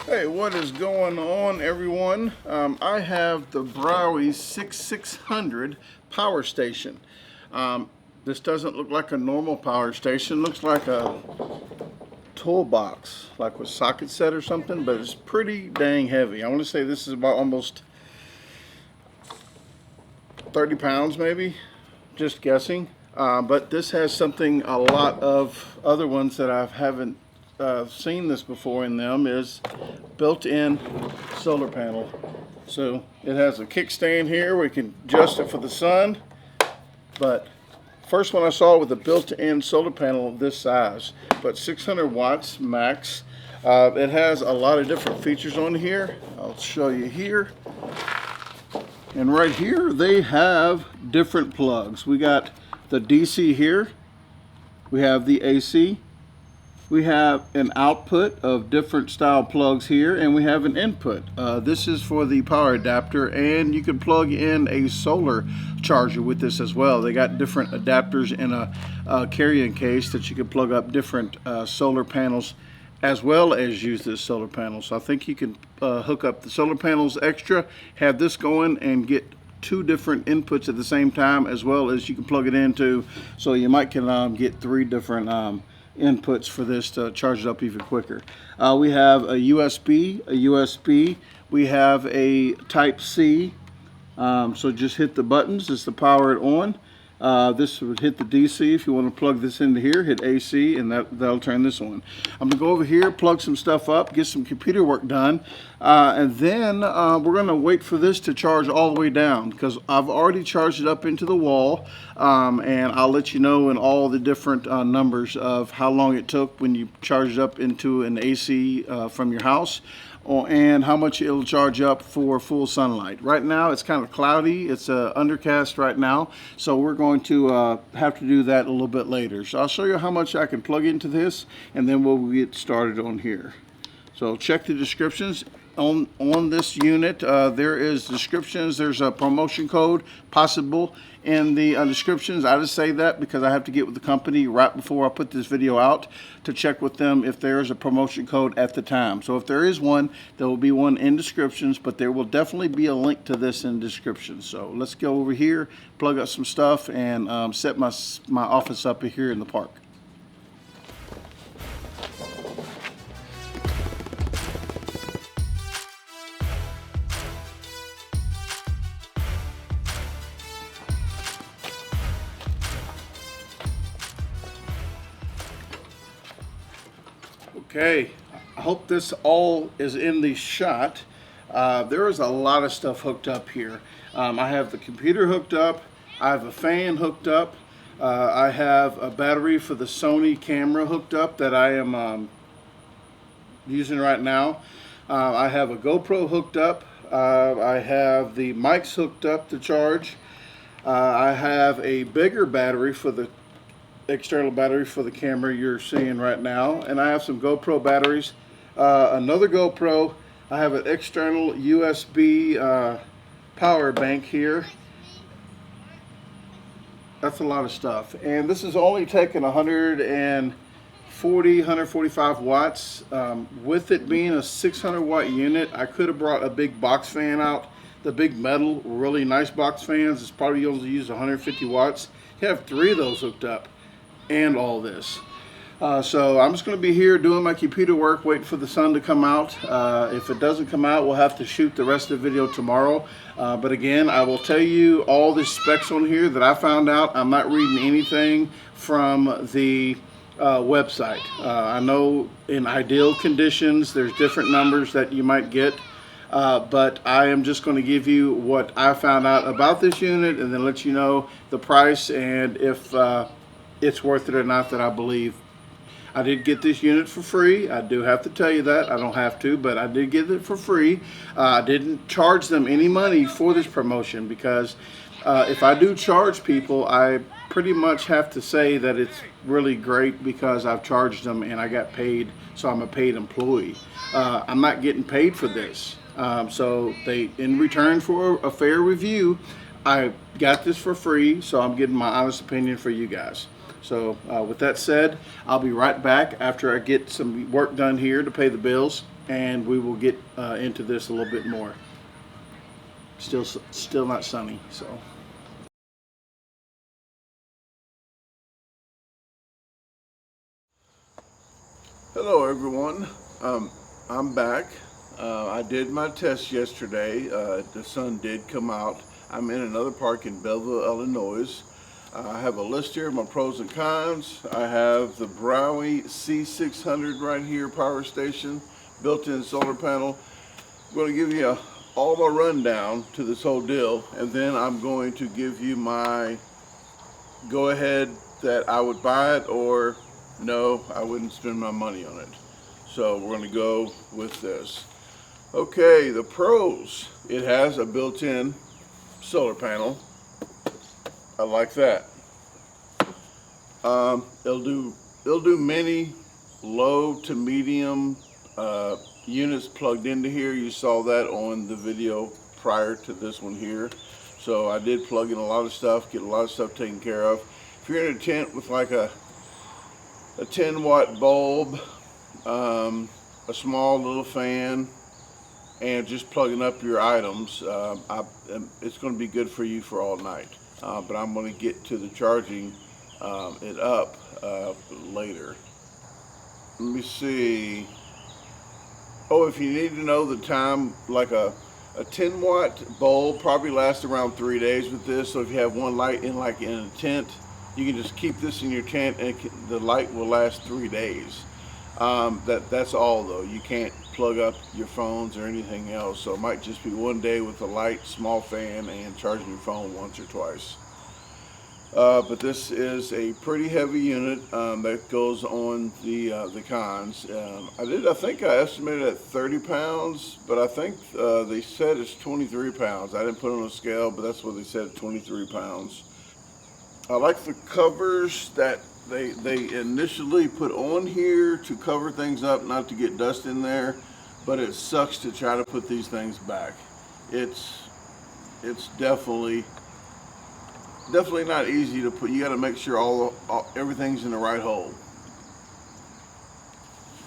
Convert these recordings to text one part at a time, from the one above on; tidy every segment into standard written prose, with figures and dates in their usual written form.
Hey, what is going on, everyone? I have the Browey C600 power station. This doesn't look like a normal power station. It looks like a toolbox, like with socket set or something, but it's pretty dang heavy. I want to say this is about almost 30 pounds maybe, just guessing. But this has something a lot of other ones that I haven't seen this before in them is built-in solar panel. So it has a kickstand here. We can adjust it for the sun. But first one I saw with a built-in solar panel of this size, but 600 watts max. It has a lot of different features on here. I'll show you here. And right here they have different plugs. We got the DC here. We have the AC. We have an output of different style plugs here, and we have an input. This is for the power adapter, and you can plug in a solar charger with this as well. They got different adapters in a carrying case that you can plug up different solar panels as well as use this solar panel. So I think you can hook up the solar panels extra, have this going, and get two different inputs at the same time, as well as you can plug it into, so you might can get three different inputs for this to charge it up even quicker. We have a USB, we have a Type C, so just hit the buttons, just to power it on. This would hit the DC if you want to plug this into here, hit AC, and that'll turn this on. I'm gonna go over here, plug some stuff up, get some computer work done, and then we're gonna wait for this to charge all the way down, because I've already charged it up into the wall, and I'll let you know in all the different numbers of how long it took when you charge it up into an AC from your house, and how much it'll charge up for full sunlight. Right now it's kind of cloudy, it's undercast right now, so we're going to have to do that a little bit later. So I'll show you how much I can plug into this, and then we'll get started on here. So check the descriptions on this unit. There is descriptions, there's a promotion code possible in the descriptions. I just say that because I have to get with the company right before I put this video out to check with them if there is a promotion code at the time. So if there is one, there will be one in descriptions, but there will definitely be a link to this in descriptions. So let's go over here, plug up some stuff, and set my office up here in the park. Okay, I hope this all is in the shot. There is a lot of stuff hooked up here. I have the computer hooked up, I have a fan hooked up, I have a battery for the Sony camera hooked up that I am using right now. I have a GoPro hooked up, I have the mics hooked up to charge, I have a bigger battery for the external battery for the camera you're seeing right now, and I have some GoPro batteries, another GoPro. I have an external USB power bank here. That's a lot of stuff, and this is only taking 145 watts. With it being a 600 watt unit, I could have brought a big box fan out. The big metal, really nice box fans, it's probably only use 150 watts. You have 3 of those hooked up and all this. So I'm just going to be here doing my computer work, waiting for the sun to come out. If it doesn't come out, we'll have to shoot the rest of the video tomorrow. But again, I will tell you all the specs on here that I found out. I'm not reading anything from the website. I know in ideal conditions there's different numbers that you might get, but I am just going to give you what I found out about this unit, and then let you know the price and if it's worth it or not, that I believe. I did get this unit for free. I do have to tell you that. I don't have to, but I did get it for free. I didn't charge them any money for this promotion, because if I do charge people, I pretty much have to say that it's really great because I've charged them and I got paid, so I'm a paid employee. I'm not getting paid for this. So they, in return for a fair review, I got this for free, so I'm getting my honest opinion for you guys. So with that said, I'll be right back after I get some work done here to pay the bills. and we will get into this a little bit more. Still not sunny, so. Hello everyone, I'm back. I did my test yesterday. The sun did come out. I'm in another park in Belleville, Illinois. I have a list here of my pros and cons. I have the Browey C600 right here, power station, built-in solar panel. I'm going to give you all my rundown to this whole deal, and then I'm going to give you my go ahead that I would buy it, or no, I wouldn't spend my money on it. So we're going to go with this. Okay, the pros. It has a built-in solar panel. I like that. It'll do many low to medium units plugged into here. You saw that on the video prior to this one here. So I did plug in a lot of stuff, get a lot of stuff taken care of. If you're in a tent with like a 10-watt bulb, a small little fan, and just plugging up your items, it's going to be good for you for all night. But I'm going to get to the charging it up later. Let me see. Oh, if you need to know the time, like a 10-watt bulb probably lasts around 3 days with this. So if you have one light in a tent, you can just keep this in your tent and the light will last 3 days. That's all though. You can't plug up your phones or anything else. So it might just be one day with a light, small fan, and charging your phone once or twice. But this is a pretty heavy unit that goes on the cons. I think I estimated at 30 pounds, but I think they said it's 23 pounds. I didn't put it on a scale, but that's what they said, 23 pounds. I like the covers that they initially put on here to cover things up, not to get dust in there, but it sucks to try to put these things back. It's definitely not easy to put. You got to make sure everything's in the right hole.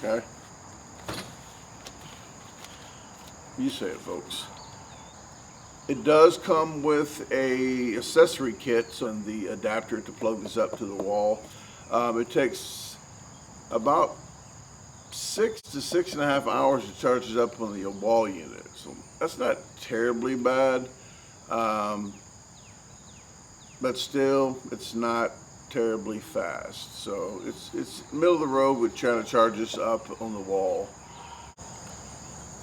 Okay, you say it, folks. It does come with a accessory kit and the adapter to plug this up to the wall. It takes about 6 to 6.5 hours to charge it up on the wall unit, so that's not terribly bad. But still, it's not terribly fast. So it's middle of the road with trying to charge this up on the wall.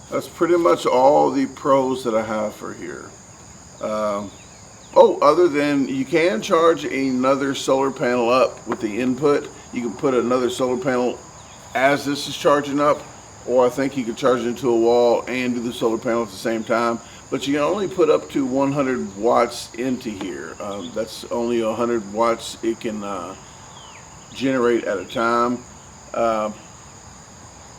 That's pretty much all the pros that I have for here. Other than you can charge another solar panel up with the input. You can put another solar panel as this is charging up, or I think you can charge it into a wall and do the solar panel at the same time. But you can only put up to 100 watts into here. That's only 100 watts it can generate at a time. Well,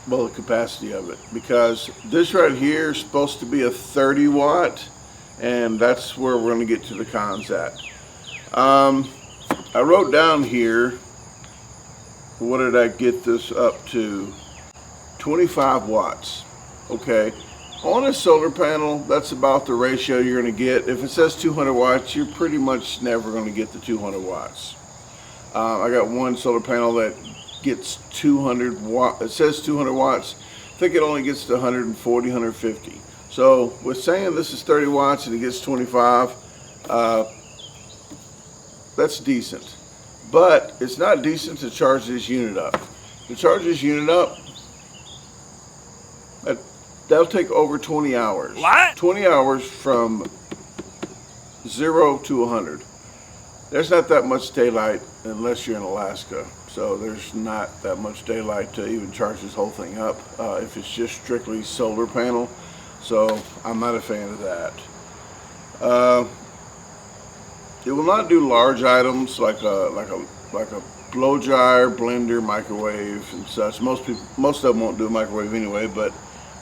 the capacity of it. Because this right here is supposed to be a 30 watt, and that's where we're going to get to the cons at. I wrote down here, what did I get this up to? 25 watts. Okay. On a solar panel, that's about the ratio you're going to get. If it says 200 watts, you're pretty much never going to get the 200 watts. I got one solar panel that gets 200 watts. It says 200 watts. I think it only gets to 140, 150. So with saying this is 30 watts and it gets 25, that's decent. But it's not decent to charge this unit up. To charge this unit up, that'll take over 20 hours. What? 20 hours from 0 to 100. There's not that much daylight unless you're in Alaska. So there's not that much daylight to even charge this whole thing up if it's just strictly solar panel. So I'm not a fan of that. It will not do large items like a blow dryer, blender, microwave, and such. Most of them won't do a microwave anyway, but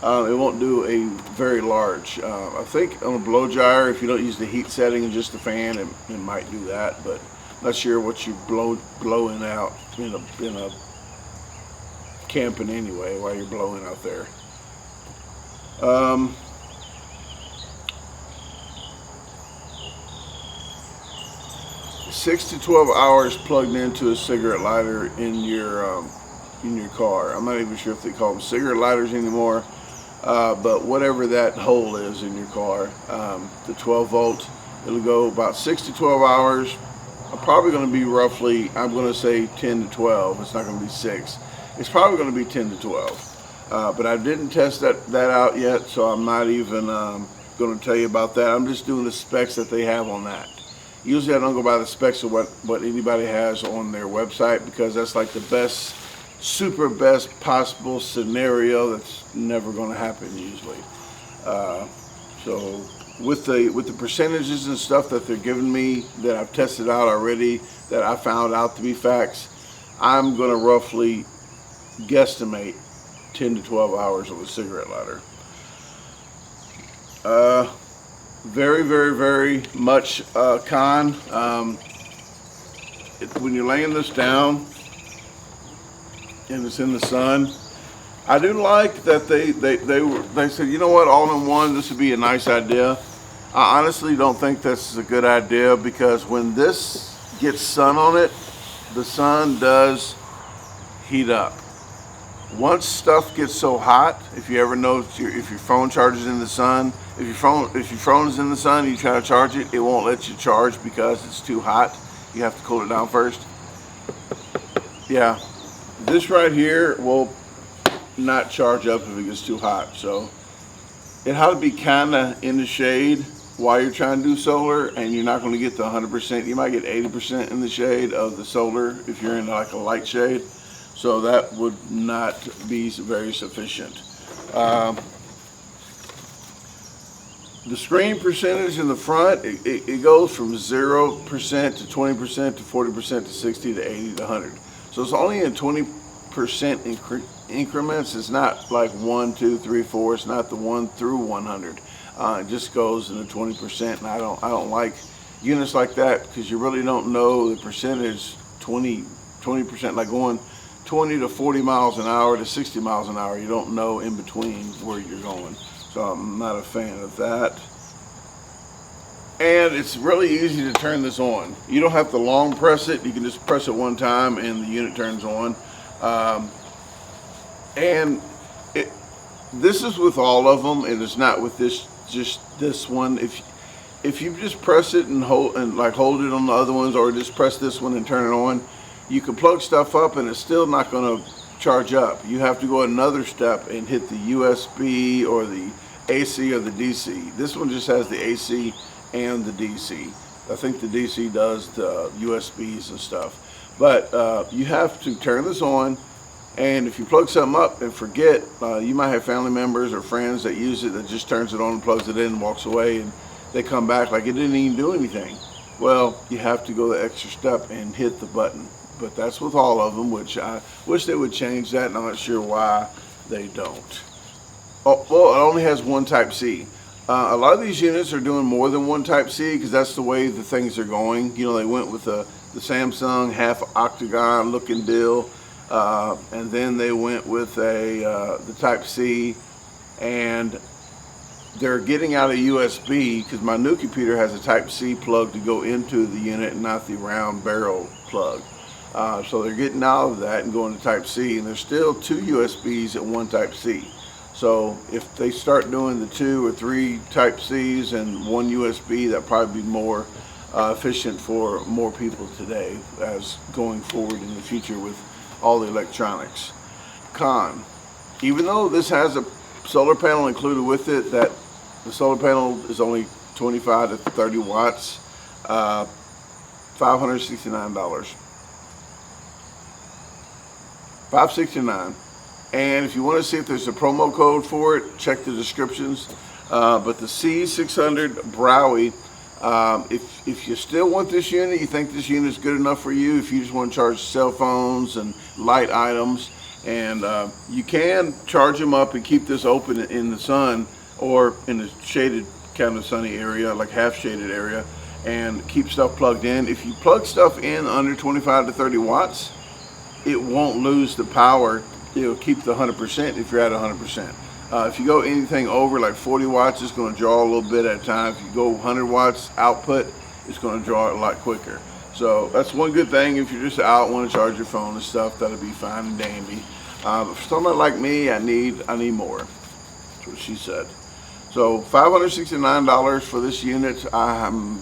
it won't do a very large. I think on a blow dryer, if you don't use the heat setting and just the fan, it might do that, but not sure what you blowing out in a camping anyway while you're blowing out there. Um, 6 to 12 hours plugged into a cigarette lighter in your car. I'm not even sure if they call them cigarette lighters anymore, but whatever that hole is in your car, the 12 volt, it'll go about 6 to 12 hours. I'm probably going to be roughly, I'm going to say 10 to 12. It's not going to be 6. It's probably going to be 10 to 12. But I didn't test that out yet, so I'm not even going to tell you about that. I'm just doing the specs that they have on that. Usually I don't go by the specs of what anybody has on their website, because that's like the best, super best possible scenario that's never going to happen usually. So with the percentages and stuff that they're giving me that I've tested out already, that I found out to be facts, I'm going to roughly guesstimate 10 to 12 hours of a cigarette lighter. Very, very, very much con. When you're laying this down and it's in the sun, I do like that they said, you know what, all in one, this would be a nice idea. I honestly don't think this is a good idea, because when this gets sun on it, the sun does heat up. Once stuff gets so hot, if you ever know if your phone charges in the sun, if your phone is in the sun, you try to charge it, it won't let you charge because it's too hot. You have to cool it down first. Yeah, this right here will not charge up if it gets too hot. So it had to be kind of in the shade while you're trying to do solar, and you're not going to get the 100%. You might get 80% in the shade of the solar if you're in like a light shade. So that would not be very sufficient. The screen percentage in the front, it goes from 0% to 20% to 40% to 60 to 80 to 100. So it's only in 20% increments. It's not like 1, 2, 3, 4. It's not the 1 through 100. It just goes in the 20%, and I don't like units like that, because you really don't know the percentage. 20%, like going 20 to 40 miles an hour to 60 miles an hour. You don't know in between where you're going. So I'm not a fan of that. And it's really easy to turn this on. You don't have to long press it. You can just press it one time and the unit turns on. And this is with all of them. It is not with just this one. If you just press it and hold it on the other ones, or just press this one and turn it on, you can plug stuff up and it's still not going to charge up. You have to go another step and hit the USB or the AC or the DC. This one just has the AC and the DC. I think the DC does the USBs and stuff. But you have to turn this on, and if you plug something up and forget, you might have family members or friends that use it, that just turns it on and plugs it in and walks away, and they come back like it didn't even do anything. Well, you have to go the extra step and hit the button. But that's with all of them, which I wish they would change that, and I'm not sure why they don't. Oh, well, it only has one type C. A lot of these units are doing more than one type C, because that's the way the things are going. You know, they went with the Samsung half octagon looking deal, and then they went with the type C, and they're getting out of USB, because my new computer has a type C plug to go into the unit and not the round barrel plug. So they're getting out of that and going to type C, and there's still 2 USBs and 1 type C. So if they start doing the 2 or 3 type C's and 1 USB, that'd probably be more efficient for more people today, as going forward in the future with all the electronics. Con, even though this has a solar panel included with it, that the solar panel is only 25 to 30 watts, $569. $569. And if you want to see if there's a promo code for it, check the descriptions. But the C600 Browey, if you still want this unit, you think this unit is good enough for you, if you just want to charge cell phones and light items, and you can charge them up and keep this open in the sun, or in a shaded kind of sunny area, like half shaded area, and keep stuff plugged in. If you plug stuff in under 25 to 30 watts, it won't lose the power. It'll keep the 100% if you're at 100%. If you go anything over like 40 watts, it's going to draw a little bit at a time. If you go 100 watts output, it's going to draw it a lot quicker. So that's one good thing. If you're just out, want to charge your phone and stuff, that'll be fine and dandy. For someone like me, I need more. That's what she said. So $569 for this unit. I'm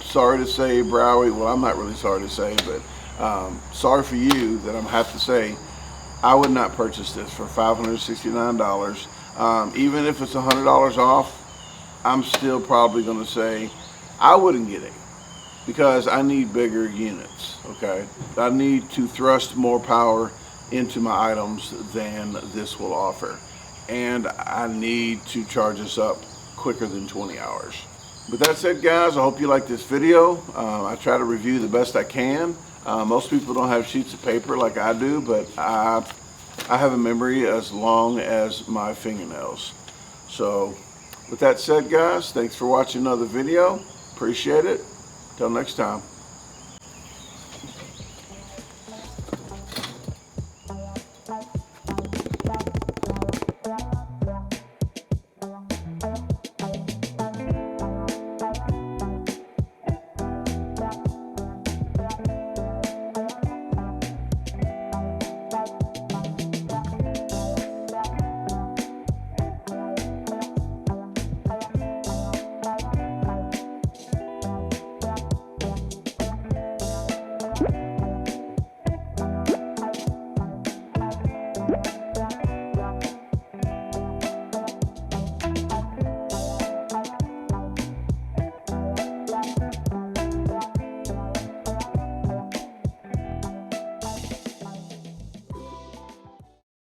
sorry to say, Browey. Well, I'm not really sorry to say, but sorry for you that I'm have to say. I would not purchase this for $569. Even if it's $100 off, I'm still probably going to say I wouldn't get it because I need bigger units. Okay, I need to thrust more power into my items than this will offer, and I need to charge this up quicker than 20 hours. With that said, guys, I hope you like this video. I try to review the best I can. Most people don't have sheets of paper like I do, but I have a memory as long as my fingernails. So with that said, guys, thanks for watching another video. Appreciate it. Till next time.